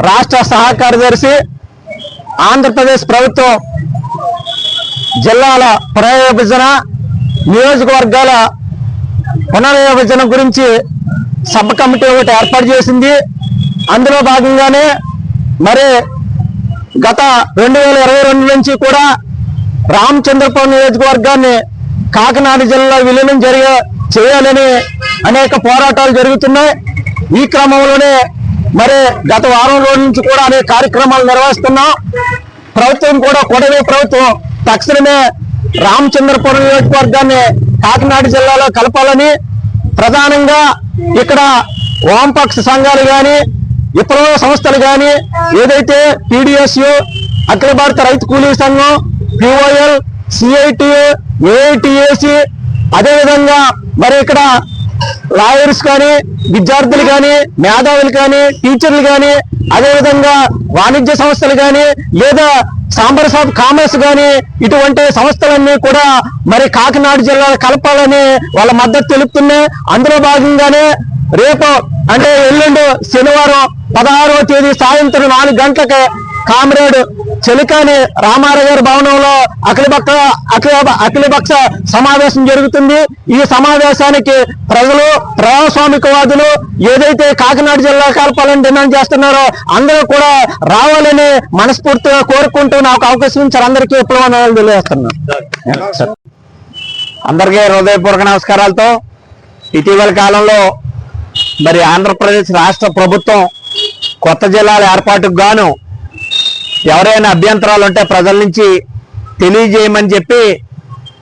రాష్ట్ర సహా కార్యదర్శి, ఆంధ్రప్రదేశ్ ప్రభుత్వం జిల్లాల పునర్విభజన, నియోజకవర్గాల పునర్విభజన గురించి సబ్ కమిటీ ఒకటి ఏర్పాటు చేసింది. అందులో భాగంగానే మరి గత 2022 నుంచి కూడా రామచంద్రపురం నియోజకవర్గాన్ని కాకినాడ జిల్లా విలీనం చేయాలని అనేక పోరాటాలు జరుగుతున్నాయి. ఈ క్రమంలోనే మరి గత వారం రోజుల నుంచి కూడా అనేక కార్యక్రమాలు నిర్వహిస్తున్నాం. ప్రభుత్వం కూడా కూటమి ప్రభుత్వం తక్షణమే రామచంద్రపురం నియోజకవర్గాన్ని కాకినాడ జిల్లాలో కలపాలని, ప్రధానంగా ఇక్కడ వామపక్ష సంఘాలు కానీ విప్లవ సంస్థలు కానీ ఏదైతే PDSU, అఖిల భారత రైతు కూలీ సంఘం, POL, CITU, AITAC, అదేవిధంగా మరి ఇక్కడ లాయర్స్ కానీ, విద్యార్థులు కానీ, మేధావులు కానీ, టీచర్లు కానీ, అదేవిధంగా వాణిజ్య సంస్థలు కానీ లేదా ఛాంబర్స్ ఆఫ్ కామర్స్ కానీ ఇటువంటి సంస్థలన్నీ కూడా మరి కాకినాడ జిల్లాలో కలపాలని వాళ్ళ మద్దతు తెలుపుతున్నాయి. అందులో భాగంగానే రేపు అంటే ఎల్లుండి శనివారం 16వ తేదీ సాయంత్రం 4 గంటలకి కామ్రేడ్ చెలికాని రామారావు గారి భవనంలో అఖిలపక్ష సమావేశం జరుగుతుంది. ఈ సమావేశానికి ప్రజలు, ప్రజాస్వామికవాదులు ఏదైతే కాకినాడ జిల్లా కలపాలని డిమాండ్ చేస్తున్నారో అందరూ కూడా రావాలని మనస్ఫూర్తిగా కోరుకుంటూ నాకు అవకాశం ఇచ్చారు. అందరికీ విప్లవాలు తెలియజేస్తున్నాను. అందరికీ హృదయపూర్వక నమస్కారాలతో ఇటీవల కాలంలో మరి ఆంధ్రప్రదేశ్ రాష్ట్ర ప్రభుత్వం కొత్త జిల్లాల ఏర్పాటుకు గాను ఎవరైనా అభ్యంతరాలు ఉంటే ప్రజల నుంచి తెలియజేయమని చెప్పి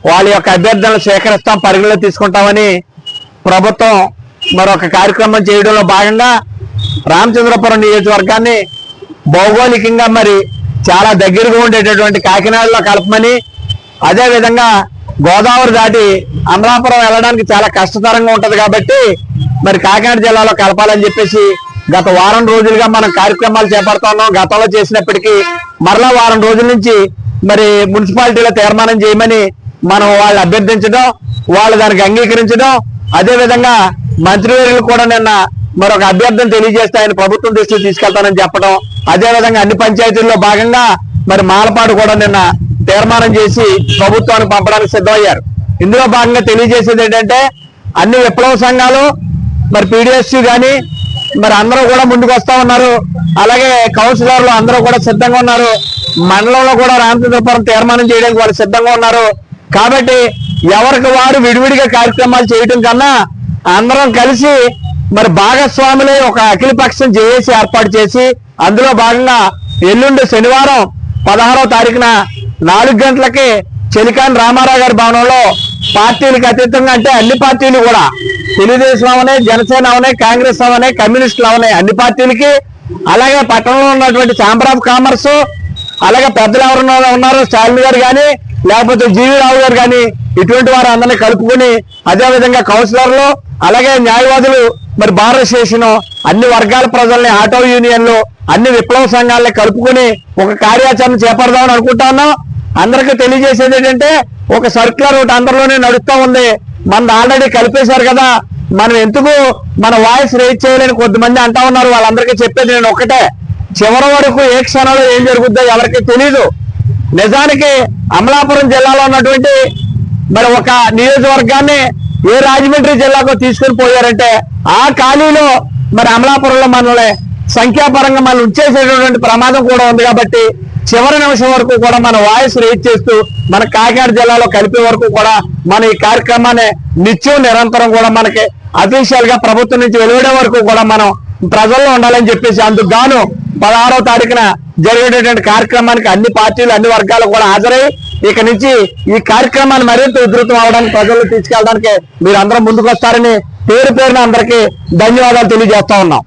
వాళ్ళ యొక్క అభ్యర్థనలు సేకరిస్తాం, పరిగణలో తీసుకుంటామని ప్రభుత్వం మరొక కార్యక్రమం చేయడంలో భాగంగా రామచంద్రపురం నియోజకవర్గాన్ని భౌగోళికంగా మరి చాలా దగ్గరగా ఉండేటటువంటి కాకినాడలో కలపమని, అదేవిధంగా గోదావరి దాటి అమలాపురం వెళ్ళడానికి చాలా కష్టతరంగా ఉంటది కాబట్టి మరి కాకినాడ జిల్లాలో కలపాలని చెప్పేసి గత వారం రోజులుగా మనం కార్యక్రమాలు చేపడుతున్నాం. గతంలో చేసినప్పటికీ మరలా వారం రోజుల నుంచి మరి మున్సిపాలిటీలో తీర్మానం చేయమని మనం వాళ్ళు అభ్యర్థించడం, వాళ్ళు దానికి అంగీకరించడం, అదేవిధంగా మంత్రివర్యులు కూడా నిన్న మరొక అభ్యర్థన తెలియజేస్తే ఆయన ప్రభుత్వం దృష్టికి తీసుకెళ్తానని చెప్పడం, అదేవిధంగా అన్ని పంచాయతీల్లో భాగంగా మరి మాలపాడు కూడా నిన్న తీర్మానం చేసి ప్రభుత్వానికి పంపడానికి సిద్ధమయ్యారు. ఇందులో భాగంగా తెలియజేసేది ఏంటంటే అన్ని విప్లవ సంఘాలు మరి PDSU కానీ మరి అందరూ కూడా ముందుకు వస్తా ఉన్నారు. అలాగే కౌన్సిలర్లు అందరూ కూడా సిద్ధంగా ఉన్నారు. మండలంలో కూడా రామచంద్రపురం తీర్మానం చేయడానికి వాళ్ళు సిద్ధంగా ఉన్నారు. కాబట్టి ఎవరికి వారు విడివిడిగా కార్యక్రమాలు చేయటం కన్నా అందరం కలిసి మరి భాగస్వాములే ఒక అఖిలపక్షం చేసి ఏర్పాటు చేసి అందులో భాగంగా ఎల్లుండి శనివారం 16వ తారీఖున 4 గంటలకి చెలికాని రామారావు గారి భవనంలో పార్టీలకు అతీతంగా అంటే అన్ని పార్టీలు కూడా తెలుగుదేశం అవనే, జనసేన అవనే, కాంగ్రెస్ అవనే, కమ్యూనిస్టులు అవనే అన్ని పార్టీలకి, అలాగే పట్టణంలో ఉన్నటువంటి ఛాంబర్ ఆఫ్ కామర్స్, అలాగే పెద్దలు ఎవరు ఉన్నారు స్టాలిన్ గారు కానీ లేకపోతే జీవీ రావు గారు కానీ ఇటువంటి వారు అందరినీ కలుపుకొని, అదేవిధంగా కౌన్సిలర్లు, అలాగే న్యాయవాదులు, మరి బార్ అసోసియేషన్, అన్ని వర్గాల ప్రజల్ని, ఆటో యూనియన్లు, అన్ని విప్లవ సంఘాలని కలుపుకొని ఒక కార్యాచరణ చేపడదామని అనుకుంటా ఉన్నాం. అందరికీ తెలియజేసేది ఏంటంటే ఒక సర్క్యులర్ ఒకటి అందరిలోనే నడుస్తూ ఉంది. మన ఆల్రెడీ కలిపేశారు కదా, మనం ఎందుకు మన వాయిస్ రేజ్ చేయాలని కొద్దిమంది అంటా ఉన్నారు. వాళ్ళందరికీ చెప్పేది నేను ఒకటే, చివరి వరకు ఏ క్షణంలో ఏం జరుగుద్దో ఎవరికి తెలీదు. నిజానికి అమలాపురం జిల్లాలో ఉన్నటువంటి మరి ఒక నియోజకవర్గాన్ని ఏ రాజమండ్రి జిల్లాకు తీసుకుని పోయారంటే ఆ ఖాళీలో మరి అమలాపురంలో మనల్ని సంఖ్యాపరంగా మనం ఉంచేసేటటువంటి ప్రమాదం కూడా ఉంది. కాబట్టి చివరి నిమిషం వరకు కూడా మన వాయిస్ రేజ్ చేస్తూ మన కాకినాడ జిల్లాలో కలిపే వరకు కూడా మన ఈ కార్యక్రమాన్ని నిత్యం నిరంతరం కూడా మనకి అఫీషియల్ గా ప్రభుత్వం నుంచి వెలువడే వరకు కూడా మనం ప్రజల్లో ఉండాలని చెప్పేసి అందుకు గాను 16వ తారీఖున జరిగేటటువంటి కార్యక్రమానికి అన్ని పార్టీలు, అన్ని వర్గాలు కూడా హాజరై ఇక నుంచి ఈ కార్యక్రమాన్ని మరింత ఉధృతం అవడానికి, ప్రజల్లో తీసుకెళ్ళడానికి మీరు అందరూ ముందుకు వస్తారని పేరు పేరున అందరికీ ధన్యవాదాలు తెలియజేస్తా ఉన్నాం.